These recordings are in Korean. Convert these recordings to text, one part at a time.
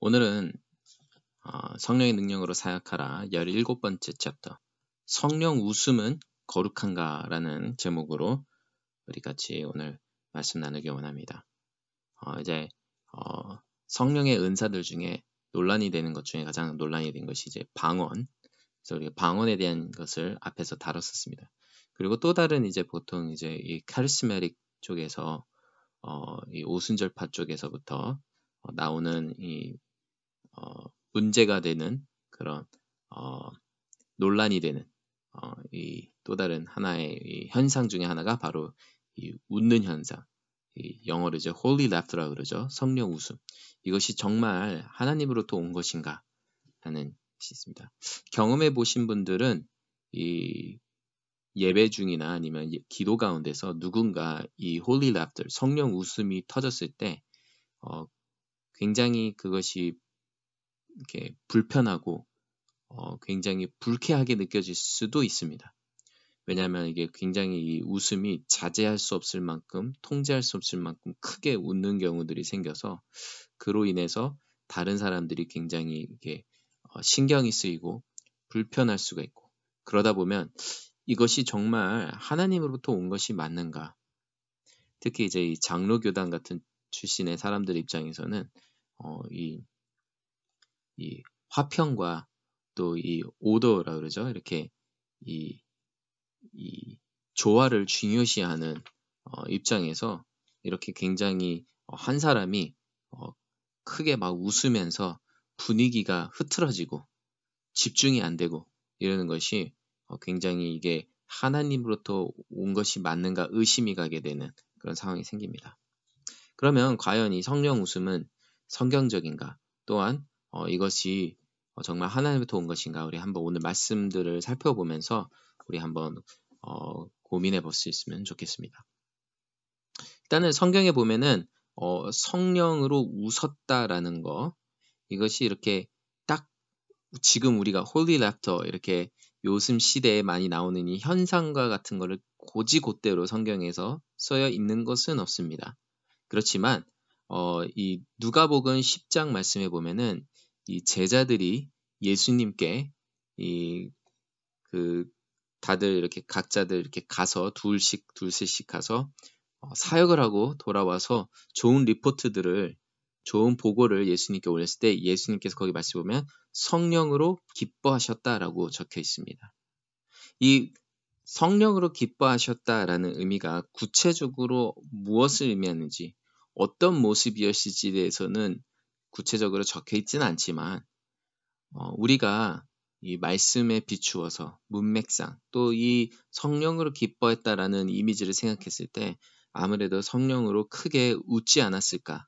오늘은 성령의 능력으로 사역하라 17번째 챕터 성령 웃음은 거룩한가 라는 제목으로 우리 같이 오늘 말씀 나누기 원합니다. 이제 성령의 은사들 중에 논란이 되는 것 중에 가장 논란이 된 것이 이제 방언. 그래서 우리가 방언에 대한 것을 앞에서 다뤘었습니다. 그리고 또 다른 이제 보통 이제 이 카리스마틱 쪽에서 이 오순절파 쪽에서부터 나오는 이 문제가 되는 그런 논란이 되는 이 또 다른 하나의 이 현상 중에 하나가 바로 이 웃는 현상, 이 영어로 이제 Holy Laughter라고 그러죠. 성령 웃음. 이것이 정말 하나님으로부터 온 것인가 하는 것이 있습니다. 경험해 보신 분들은 이 예배 중이나 아니면 기도 가운데서 누군가 이 Holy Laughter, 성령 웃음이 터졌을 때 굉장히 그것이 이렇게 불편하고 굉장히 불쾌하게 느껴질 수도 있습니다. 왜냐하면 이게 굉장히 이 웃음이 자제할 수 없을 만큼, 통제할 수 없을 만큼 크게 웃는 경우들이 생겨서 그로 인해서 다른 사람들이 굉장히 이렇게 신경이 쓰이고 불편할 수가 있고, 그러다 보면 이것이 정말 하나님으로부터 온 것이 맞는가? 특히 이제 이 장로교단 같은 출신의 사람들 입장에서는 이 화평과 또 이 오더라 그러죠. 이렇게 이 조화를 중요시하는 입장에서 이렇게 굉장히 한 사람이 크게 막 웃으면서 분위기가 흐트러지고 집중이 안 되고 이러는 것이 굉장히 이게 하나님으로부터 온 것이 맞는가 의심이 가게 되는 그런 상황이 생깁니다. 그러면 과연 이 성령 웃음은 성경적인가? 또한 이것이 정말 하나님부터 온 것인가? 우리 한번 오늘 말씀들을 살펴보면서 우리 한번 고민해 볼 수 있으면 좋겠습니다. 일단은 성경에 보면은 성령으로 웃었다라는 거, 이것이 이렇게 딱 지금 우리가 홀리 랩터 이렇게 요즘 시대에 많이 나오는 이 현상과 같은 거를 곧이곧대로 성경에서 쓰여 있는 것은 없습니다. 그렇지만 이 누가복음 10장 말씀에 보면은 이 제자들이 예수님께 다들 이렇게 각자들 이렇게 가서 둘셋씩 가서 사역을 하고 돌아와서 좋은 리포트들을, 좋은 보고를 예수님께 올렸을 때 예수님께서 거기 말씀 보면 성령으로 기뻐하셨다라고 적혀 있습니다. 이 성령으로 기뻐하셨다라는 의미가 구체적으로 무엇을 의미하는지, 어떤 모습이었을지에 대해서는 구체적으로 적혀 있지는 않지만 우리가 이 말씀에 비추어서 문맥상 또 이 성령으로 기뻐했다라는 이미지를 생각했을 때 아무래도 성령으로 크게 웃지 않았을까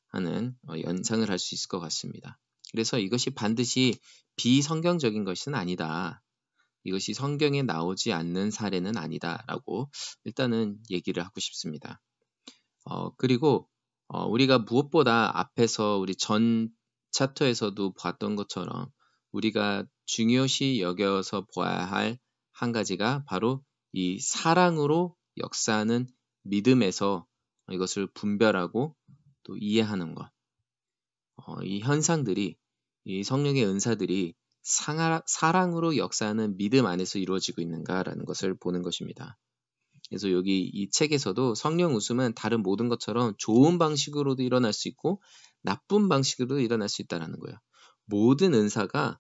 하는 연상을 할 수 있을 것 같습니다. 그래서 이것이 반드시 비성경적인 것은 아니다. 이것이 성경에 나오지 않는 사례는 아니다라고 일단은 얘기를 하고 싶습니다. 그리고 우리가 무엇보다 앞에서 우리 전 챕터에서도 봤던 것처럼 우리가 중요시 여겨서 보아야 할 한 가지가 바로 이 사랑으로 역사하는 믿음에서 이것을 분별하고 또 이해하는 것. 이 현상들이, 이 성령의 은사들이 사랑으로 역사하는 믿음 안에서 이루어지고 있는가라는 것을 보는 것입니다. 그래서 여기 이 책에서도 성령 웃음은 다른 모든 것처럼 좋은 방식으로도 일어날 수 있고 나쁜 방식으로도 일어날 수 있다는 거예요. 모든 은사가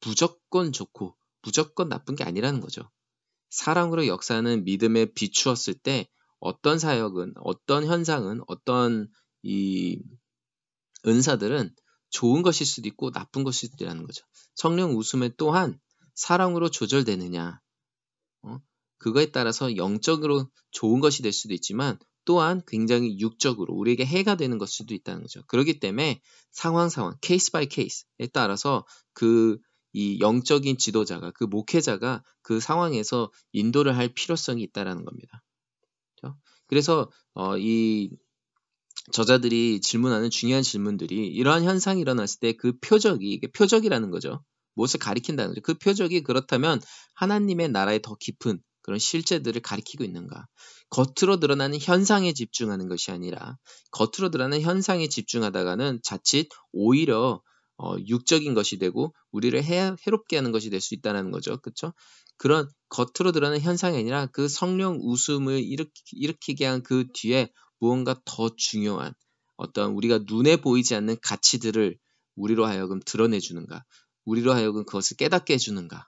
무조건 좋고 무조건 나쁜 게 아니라는 거죠. 사랑으로 역사하는 믿음에 비추었을 때 어떤 사역은, 어떤 현상은, 어떤 이 은사들은 좋은 것일 수도 있고 나쁜 것일 수도 있다는 거죠. 성령 웃음은 또한 사랑으로 조절되느냐, 그거에 따라서 영적으로 좋은 것이 될 수도 있지만 또한 굉장히 육적으로 우리에게 해가 되는 것일 수도 있다는 거죠. 그렇기 때문에 상황, 케이스 바이 케이스에 따라서 이 영적인 지도자가, 그 목회자가 그 상황에서 인도를 할 필요성이 있다는 겁니다. 그렇죠? 그래서 이 저자들이 질문하는 중요한 질문들이 이러한 현상이 일어났을 때 그 표적이, 이게 표적이라는 거죠. 무엇을 가리킨다는 거죠. 그 표적이 그렇다면 하나님의 나라의 더 깊은 그런 실제들을 가리키고 있는가? 겉으로 드러나는 현상에 집중하는 것이 아니라 겉으로 드러나는 현상에 집중하다가는 자칫 오히려 육적인 것이 되고 우리를 해롭게 하는 것이 될 수 있다는 거죠. 그렇죠? 그런 겉으로 드러나는 현상이 아니라 그 성령 웃음을 일으키게 한 그 뒤에 무언가 더 중요한 어떤 우리가 눈에 보이지 않는 가치들을 우리로 하여금 드러내주는가? 우리로 하여금 그것을 깨닫게 해주는가?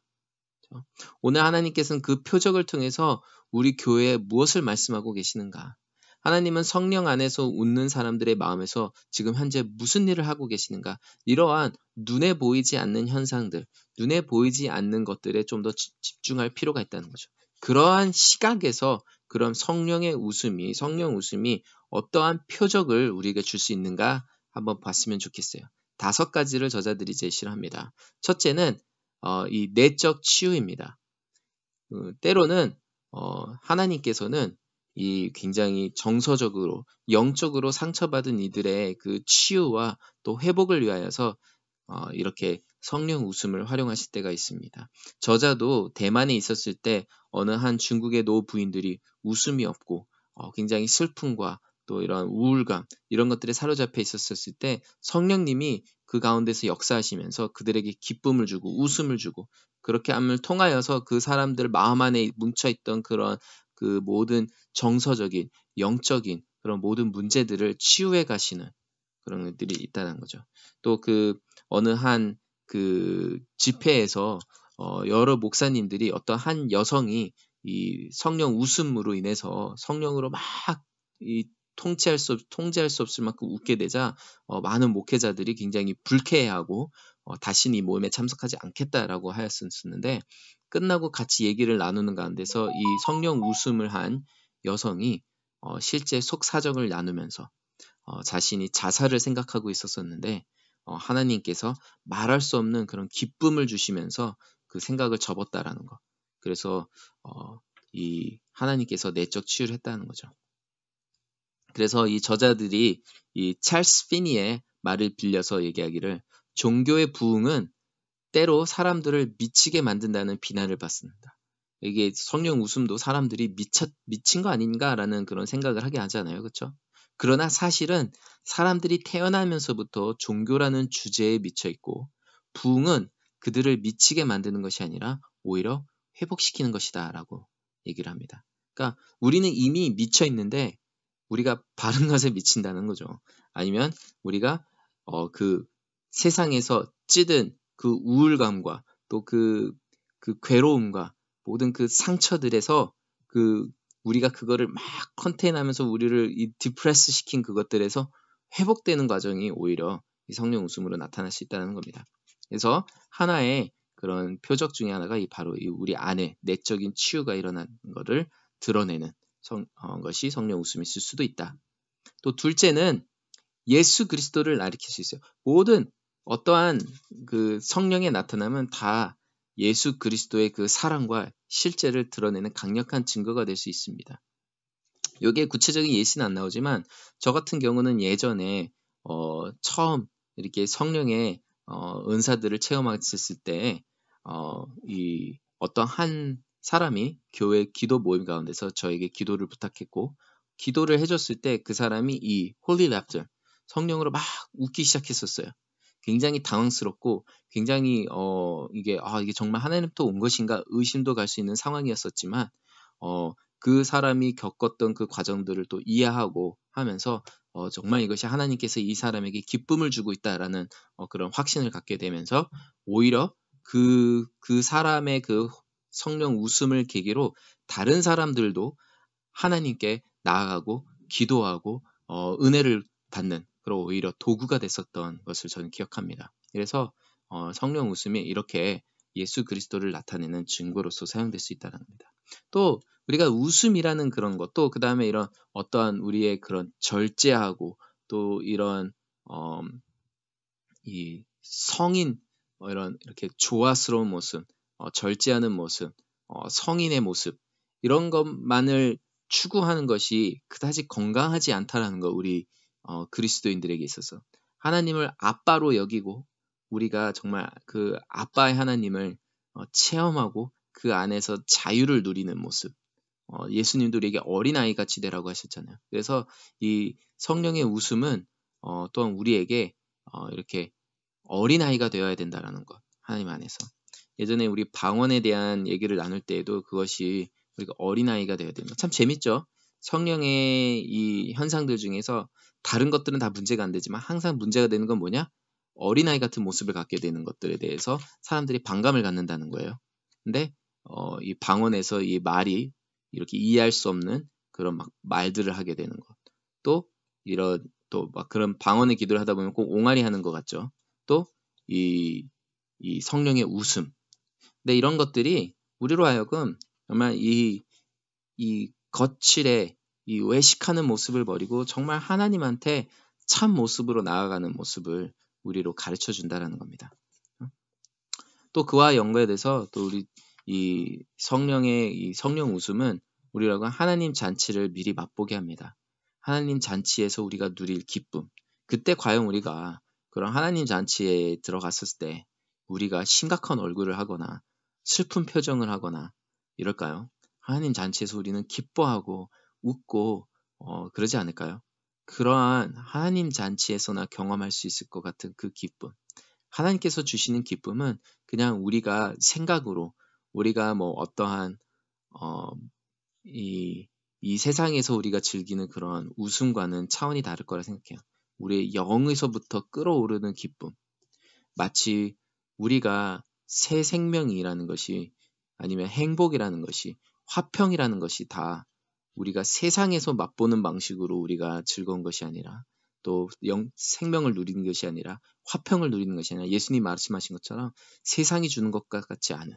오늘 하나님께서는 그 표적을 통해서 우리 교회에 무엇을 말씀하고 계시는가? 하나님은 성령 안에서 웃는 사람들의 마음에서 지금 현재 무슨 일을 하고 계시는가? 이러한 눈에 보이지 않는 현상들, 눈에 보이지 않는 것들에 좀 더 집중할 필요가 있다는 거죠. 그러한 시각에서 그런 성령 웃음이 어떠한 표적을 우리에게 줄 수 있는가 한번 봤으면 좋겠어요. 5가지를 저자들이 제시를 합니다. 첫째는 이 내적 치유입니다. 때로는 하나님께서는 이 굉장히 정서적으로 영적으로 상처받은 이들의 그 치유와 또 회복을 위하여서 이렇게 성령 웃음을 활용하실 때가 있습니다. 저자도 대만에 있었을 때 어느 한 중국의 노 부인들이 웃음이 없고 굉장히 슬픔과 또 이런 우울감 이런 것들에 사로잡혀 있었을 때 성령님이 그 가운데서 역사하시면서 그들에게 기쁨을 주고 웃음을 주고 그렇게 함을 통하여서 그 사람들 마음 안에 뭉쳐있던 그런 그 모든 정서적인 영적인 그런 모든 문제들을 치유해 가시는 그런 것들이 있다는 거죠. 또 그 어느 한 그 집회에서 여러 목사님들이 어떤 한 여성이 이 성령 웃음으로 인해서 성령으로 막 이 통제할 수 없을 만큼 웃게 되자 많은 목회자들이 굉장히 불쾌해하고 다시는 이 모임에 참석하지 않겠다라고 하였었는데 끝나고 같이 얘기를 나누는 가운데서 이 성령 웃음을 한 여성이 실제 속 사정을 나누면서 자신이 자살을 생각하고 있었었는데 하나님께서 말할 수 없는 그런 기쁨을 주시면서 그 생각을 접었다라는 거. 그래서 이 하나님께서 내적 치유를 했다는 거죠. 그래서 이 저자들이 이 찰스 피니의 말을 빌려서 얘기하기를 종교의 부흥은 때로 사람들을 미치게 만든다는 비난을 받습니다. 이게 성령 웃음도 사람들이 미친 거 아닌가라는 그런 생각을 하게 하잖아요. 그렇죠? 그러나 사실은 사람들이 태어나면서부터 종교라는 주제에 미쳐 있고 부흥은 그들을 미치게 만드는 것이 아니라 오히려 회복시키는 것이다라고 얘기를 합니다. 그러니까 우리는 이미 미쳐 있는데 우리가 바른 것에 미친다는 거죠. 아니면 우리가 그 세상에서 찌든 그 우울감과 또 그 괴로움과 모든 그 상처들에서 우리가 그거를 막 컨테인하면서 우리를 이 디프레스 시킨 그것들에서 회복되는 과정이 오히려 이 성령 웃음으로 나타날 수 있다는 겁니다. 그래서 하나의 그런 표적 중에 하나가 바로 이 우리 안에 내적인 치유가 일어나는 것을 드러내는 것이 성령 웃음이 있을 수도 있다. 또 둘째는 예수 그리스도를 가리킬 수 있어요. 모든 어떠한 그 성령의 나타남은 다 예수 그리스도의 그 사랑과 실제를 드러내는 강력한 증거가 될 수 있습니다. 여기에 구체적인 예시는 안 나오지만 저 같은 경우는 예전에 처음 이렇게 성령의 은사들을 체험했을 때 이 어떤 한 사람이 교회 기도 모임 가운데서 저에게 기도를 부탁했고 기도를 해줬을 때 그 사람이 이 홀리 랩터 성령으로 막 웃기 시작했었어요. 굉장히 당황스럽고 굉장히 이게 정말 하나님부터 온 것인가 의심도 갈 수 있는 상황이었었지만 그 사람이 겪었던 그 과정들을 또 이해하고 하면서 정말 이것이 하나님께서 이 사람에게 기쁨을 주고 있다라는 그런 확신을 갖게 되면서 오히려 그 사람의 그 성령 웃음을 계기로 다른 사람들도 하나님께 나아가고 기도하고 은혜를 받는 그런 오히려 도구가 됐었던 것을 저는 기억합니다. 그래서 성령 웃음이 이렇게 예수 그리스도를 나타내는 증거로서 사용될 수 있다는 겁니다. 또 우리가 웃음이라는 그런 것도 그 다음에 이런 어떠한 우리의 그런 절제하고 또 이런 이 성인 이런 이렇게 조화스러운 모습, 절제하는 모습, 성인의 모습 이런 것만을 추구하는 것이 그다지 건강하지 않다라는 거 우리 그리스도인들에게 있어서 하나님을 아빠로 여기고 우리가 정말 그 아빠의 하나님을 체험하고 그 안에서 자유를 누리는 모습. 예수님도 우리에게 어린아이 같이 되라고 하셨잖아요. 그래서 이 성령의 웃음은 또한 우리에게 이렇게 어린아이가 되어야 된다라는 것. 하나님 안에서. 예전에 우리 방언에 대한 얘기를 나눌 때에도 그것이 우리가 어린아이가 되어야 되는 것. 참 재밌죠? 성령의 이 현상들 중에서 다른 것들은 다 문제가 안 되지만 항상 문제가 되는 건 뭐냐? 어린아이 같은 모습을 갖게 되는 것들에 대해서 사람들이 반감을 갖는다는 거예요. 근데 이 방언에서 이 말이 이렇게 이해할 수 없는 그런 막 말들을 하게 되는 것. 또 이런 또 막 그런 방언의 기도를 하다 보면 꼭 옹알이 하는 것 같죠. 또 이 성령의 웃음. 근데 이런 것들이 우리로 하여금 정말 이 거칠에 이 외식하는 모습을 버리고 정말 하나님한테 참 모습으로 나아가는 모습을 우리로 가르쳐 준다라는 겁니다. 또 그와 연관돼서 또 우리 이 성령의 이 성령 웃음은 우리라고 하나님 잔치를 미리 맛보게 합니다. 하나님 잔치에서 우리가 누릴 기쁨. 그때 과연 우리가 그런 하나님 잔치에 들어갔을 때 우리가 심각한 얼굴을 하거나 슬픈 표정을 하거나 이럴까요? 하나님 잔치에서 우리는 기뻐하고 웃고 그러지 않을까요? 그러한 하나님 잔치에서나 경험할 수 있을 것 같은 그 기쁨. 하나님께서 주시는 기쁨은 그냥 우리가 생각으로 우리가 뭐 어떠한 어, 이 세상에서 우리가 즐기는 그런 웃음과는 차원이 다를 거라 생각해요. 우리의 영에서부터 끌어오르는 기쁨. 마치 우리가 새 생명이라는 것이 아니면 행복이라는 것이 화평이라는 것이 다 우리가 세상에서 맛보는 방식으로 우리가 즐거운 것이 아니라 또 생명을 누리는 것이 아니라 화평을 누리는 것이 아니라 예수님 말씀하신 것처럼 세상이 주는 것과 같지 않은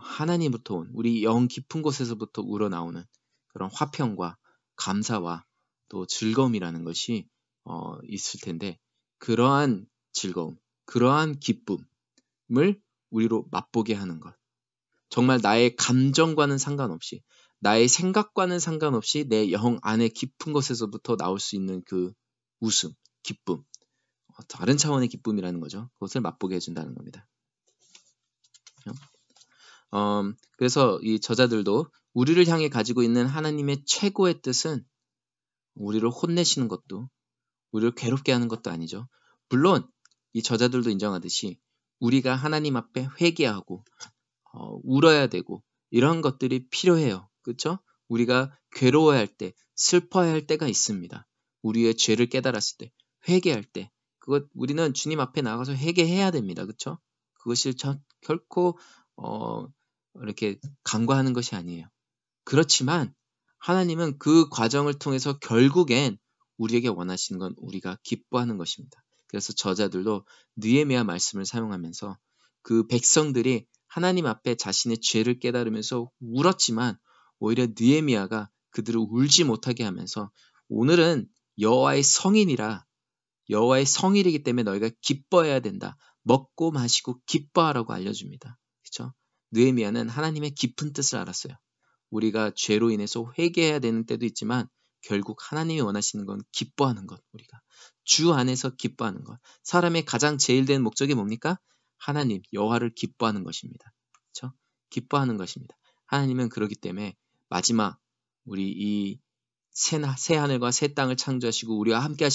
하나님부터 온 우리 영 깊은 곳에서부터 우러나오는 그런 화평과 감사와 또 즐거움이라는 것이 있을 텐데 그러한 즐거움, 그러한 기쁨을 우리로 맛보게 하는 것. 정말 나의 감정과는 상관없이 나의 생각과는 상관없이 내 영 안에 깊은 곳에서부터 나올 수 있는 그 웃음, 기쁨, 다른 차원의 기쁨이라는 거죠. 그것을 맛보게 해준다는 겁니다. 그래서 이 저자들도 우리를 향해 가지고 있는 하나님의 최고의 뜻은 우리를 혼내시는 것도 우리를 괴롭게 하는 것도 아니죠. 물론 이 저자들도 인정하듯이 우리가 하나님 앞에 회개하고 울어야 되고 이런 것들이 필요해요. 그렇죠? 우리가 괴로워할 때, 슬퍼할 때가 있습니다. 우리의 죄를 깨달았을 때, 회개할 때, 그것 우리는 주님 앞에 나가서 회개해야 됩니다. 그렇죠? 그것이 결코 이렇게 간과하는 것이 아니에요. 그렇지만 하나님은 그 과정을 통해서 결국엔 우리에게 원하시는 건 우리가 기뻐하는 것입니다. 그래서 저자들도 느헤미야 말씀을 사용하면서 그 백성들이 하나님 앞에 자신의 죄를 깨달으면서 울었지만 오히려 느헤미야가 그들을 울지 못하게 하면서 오늘은 여호와의 성인이라 여호와의 성일이기 때문에 너희가 기뻐해야 된다. 먹고 마시고 기뻐하라고 알려줍니다. 그렇죠? 느헤미야는 하나님의 깊은 뜻을 알았어요. 우리가 죄로 인해서 회개해야 되는 때도 있지만 결국 하나님이 원하시는 건 기뻐하는 것. 우리가 주 안에서 기뻐하는 것. 사람의 가장 제일 된 목적이 뭡니까? 하나님 여호와를 기뻐하는 것입니다. 그렇죠? 기뻐하는 것입니다. 하나님은 그렇기 때문에 마지막 우리 이 새 하늘과 새 땅을 창조하시고 우리와 함께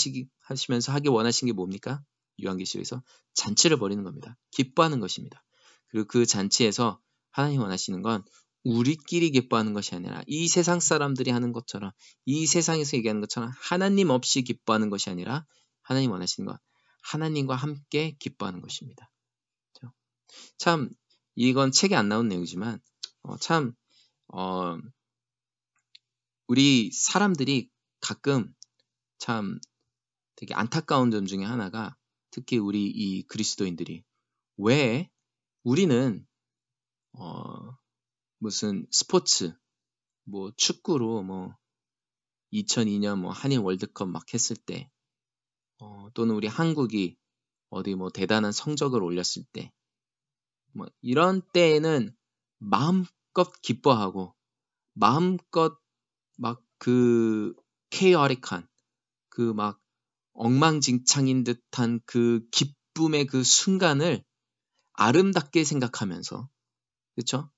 하시면서 하기 원하신 게 뭡니까? 요한계시록에서 잔치를 벌이는 겁니다. 기뻐하는 것입니다. 그리고 그 잔치에서 하나님 원하시는 건 우리끼리 기뻐하는 것이 아니라 이 세상 사람들이 하는 것처럼 이 세상에서 얘기하는 것처럼 하나님 없이 기뻐하는 것이 아니라 하나님 원하시는 건 하나님과 함께 기뻐하는 것입니다. 그렇죠? 참 이건 책에 안 나온 내용이지만 우리 사람들이 가끔 참 되게 안타까운 점 중에 하나가 특히 우리 이 그리스도인들이 왜 우리는 무슨 스포츠 뭐 축구로 뭐 2002년 뭐 한일 월드컵 막 했을 때 또는 우리 한국이 어디 뭐 대단한 성적을 올렸을 때 뭐 이런 때에는 마음껏 기뻐하고 마음껏 막 그 케이어릭한 그 막 엉망진창인 듯한 그 기쁨의 그 순간을 아름답게 생각하면서 그렇죠?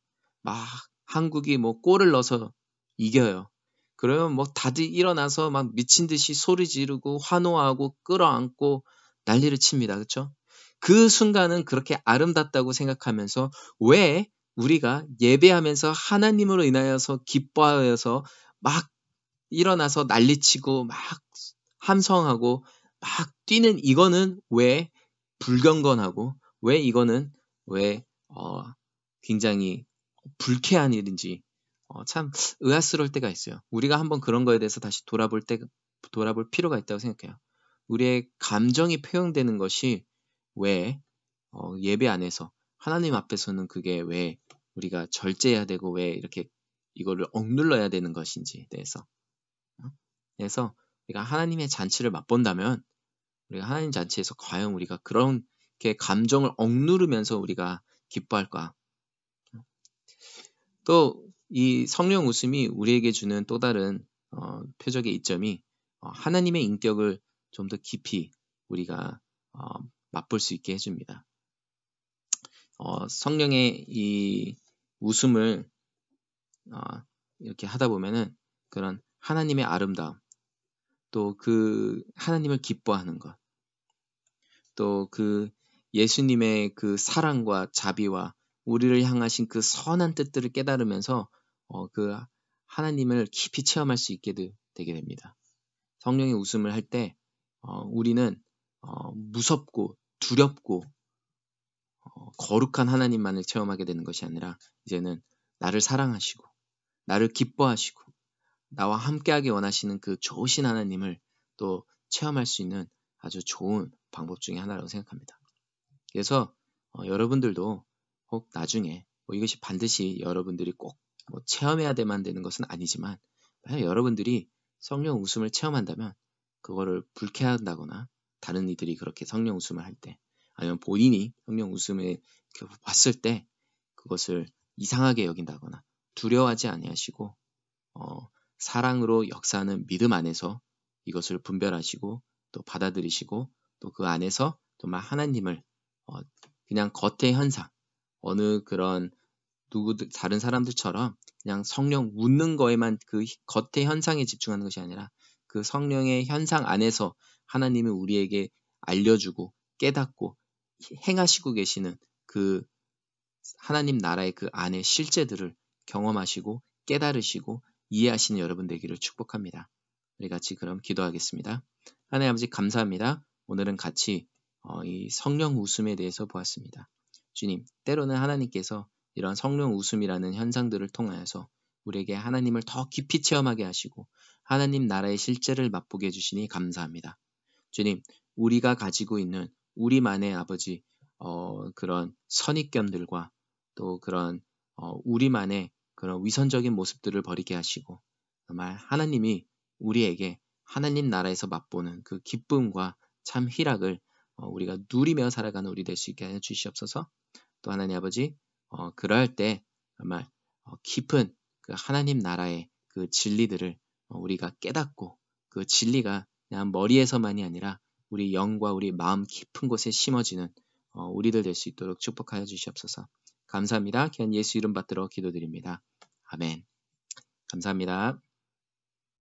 막 한국이 뭐 골을 넣어서 이겨요. 그러면 뭐 다들 일어나서 막 미친 듯이 소리 지르고 환호하고 끌어안고 난리를 칩니다. 그렇죠? 그 순간은 그렇게 아름답다고 생각하면서 왜 우리가 예배하면서 하나님으로 인하여서 기뻐하여서 막 일어나서 난리치고 막 함성하고 막 뛰는 이거는 왜 불경건하고 왜 이거는 왜 굉장히 불쾌한 일인지 참 의아스러울 때가 있어요. 우리가 한번 그런 거에 대해서 다시 돌아볼 필요가 있다고 생각해요. 우리의 감정이 표현되는 것이 왜 예배 안에서 하나님 앞에서는 그게 왜 우리가 절제해야 되고 왜 이렇게 이거를 억눌러야 되는 것인지에 대해서 그래서 우리가 하나님의 잔치를 맛본다면 우리가 하나님 잔치에서 과연 우리가 그렇게 감정을 억누르면서 우리가 기뻐할까? 또 이 성령 웃음이 우리에게 주는 또 다른 표적의 이점이 하나님의 인격을 좀 더 깊이 우리가 맛볼 수 있게 해줍니다. 성령의 이 웃음을 이렇게 하다 보면은 그런 하나님의 아름다움, 또 그 하나님을 기뻐하는 것, 또 그 예수님의 그 사랑과 자비와 우리를 향하신 그 선한 뜻들을 깨달으면서 그 하나님을 깊이 체험할 수 있게 되게 됩니다. 성령의 웃음을 할 때 우리는 무섭고 두렵고 거룩한 하나님만을 체험하게 되는 것이 아니라 이제는 나를 사랑하시고 나를 기뻐하시고 나와 함께하기 원하시는 그 좋으신 하나님을 또 체험할 수 있는 아주 좋은 방법 중에 하나라고 생각합니다. 그래서 여러분들도 혹 나중에 이것이 반드시 여러분들이 꼭 체험해야만 되는 것은 아니지만 만약 여러분들이 성령 웃음을 체험한다면 그거를 불쾌한다거나 다른 이들이 그렇게 성령 웃음을 할 때 아니면 본인이 성령 웃음을 봤을 때 그것을 이상하게 여긴다거나 두려워하지 아니하시고 사랑으로 역사하는 믿음 안에서 이것을 분별하시고 또 받아들이시고 또 그 안에서 정말 하나님을 그냥 겉의 현상 어느 그런 다른 사람들처럼 그냥 성령 웃는 거에만 그 겉의 현상에 집중하는 것이 아니라 그 성령의 현상 안에서 하나님이 우리에게 알려주고 깨닫고 행하시고 계시는 그 하나님 나라의 그 안의 실제들을 경험하시고 깨달으시고 이해하시는 여러분 되기를 축복합니다. 우리 같이 그럼 기도하겠습니다. 하나님 아버지 감사합니다. 오늘은 같이 이 성령 웃음에 대해서 보았습니다. 주님, 때로는 하나님께서 이런 성령 웃음이라는 현상들을 통하여서 우리에게 하나님을 더 깊이 체험하게 하시고 하나님 나라의 실제를 맛보게 해주시니 감사합니다. 주님, 우리가 가지고 있는 우리만의 아버지 그런 선입견들과 또 그런 우리만의 그런 위선적인 모습들을 버리게 하시고 정말 하나님이 우리에게 하나님 나라에서 맛보는 그 기쁨과 참 희락을 우리가 누리며 살아가는 우리 될 수 있게 하여 주시옵소서. 또 하나님 아버지 그러할 때 정말 깊은 그 하나님 나라의 그 진리들을 우리가 깨닫고 그 진리가 그냥 머리에서만이 아니라 우리 영과 우리 마음 깊은 곳에 심어지는 우리들 될 수 있도록 축복하여 주시옵소서. 감사합니다. 귀한 예수 이름 받들어 기도드립니다. 아멘. 감사합니다.